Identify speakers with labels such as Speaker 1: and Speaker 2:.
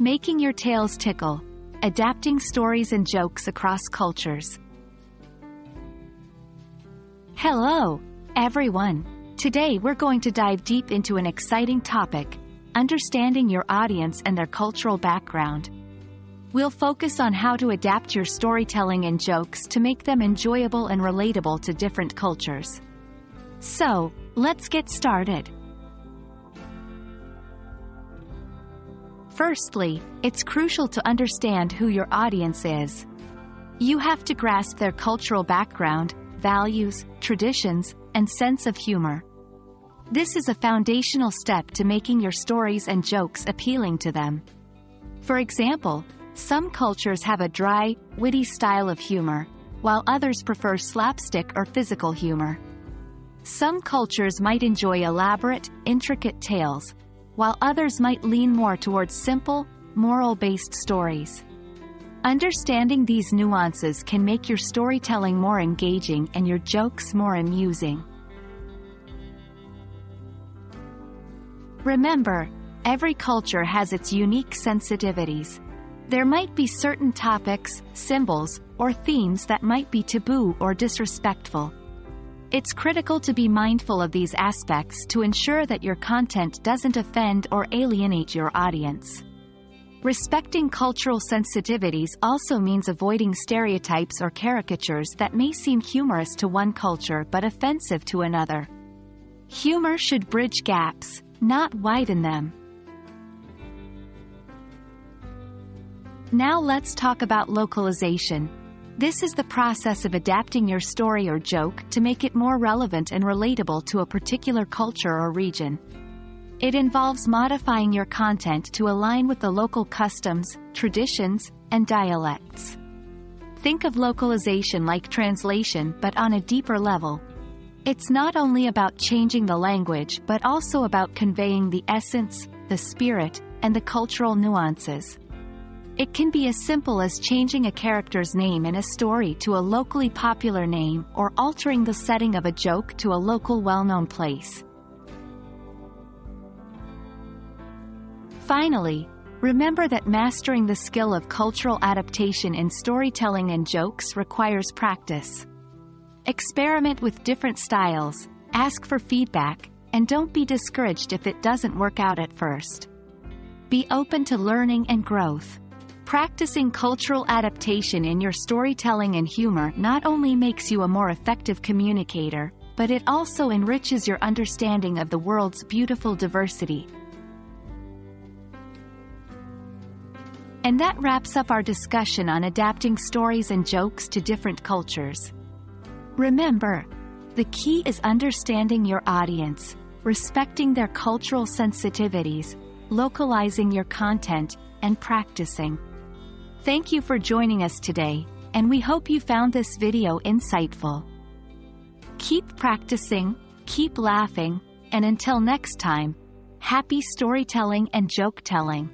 Speaker 1: Making your tales tickle. Adapting stories and jokes across cultures. Hello, everyone. Today we're going to dive deep into an exciting topic, understanding your audience and their cultural background. We'll focus on how to adapt your storytelling and jokes to make them enjoyable and relatable to different cultures. So, let's get started. Firstly, it's crucial to understand who your audience is. You have to grasp their cultural background, values, traditions, and sense of humor. This is a foundational step to making your stories and jokes appealing to them. For example, some cultures have a dry, witty style of humor, while others prefer slapstick or physical humor. Some cultures might enjoy elaborate, intricate tales, while others might lean more towards simple, moral-based stories. Understanding these nuances can make your storytelling more engaging and your jokes more amusing. Remember, every culture has its unique sensitivities. There might be certain topics, symbols, or themes that might be taboo or disrespectful. It's critical to be mindful of these aspects to ensure that your content doesn't offend or alienate your audience. Respecting cultural sensitivities also means avoiding stereotypes or caricatures that may seem humorous to one culture but offensive to another. Humor should bridge gaps, not widen them. Now let's talk about localization. This is the process of adapting your story or joke to make it more relevant and relatable to a particular culture or region. It involves modifying your content to align with the local customs, traditions, and dialects. Think of localization like translation but on a deeper level. It's not only about changing the language but also about conveying the essence, the spirit, and the cultural nuances. It can be as simple as changing a character's name in a story to a locally popular name or altering the setting of a joke to a local well-known place. Finally, remember that mastering the skill of cultural adaptation in storytelling and jokes requires practice. Experiment with different styles, ask for feedback, and don't be discouraged if it doesn't work out at first. Be open to learning and growth. Practicing cultural adaptation in your storytelling and humor not only makes you a more effective communicator, but it also enriches your understanding of the world's beautiful diversity. And that wraps up our discussion on adapting stories and jokes to different cultures. Remember, the key is understanding your audience, respecting their cultural sensitivities, localizing your content, and practicing. Thank you for joining us today, and we hope you found this video insightful. Keep practicing, keep laughing, and until next time, happy storytelling and joke telling.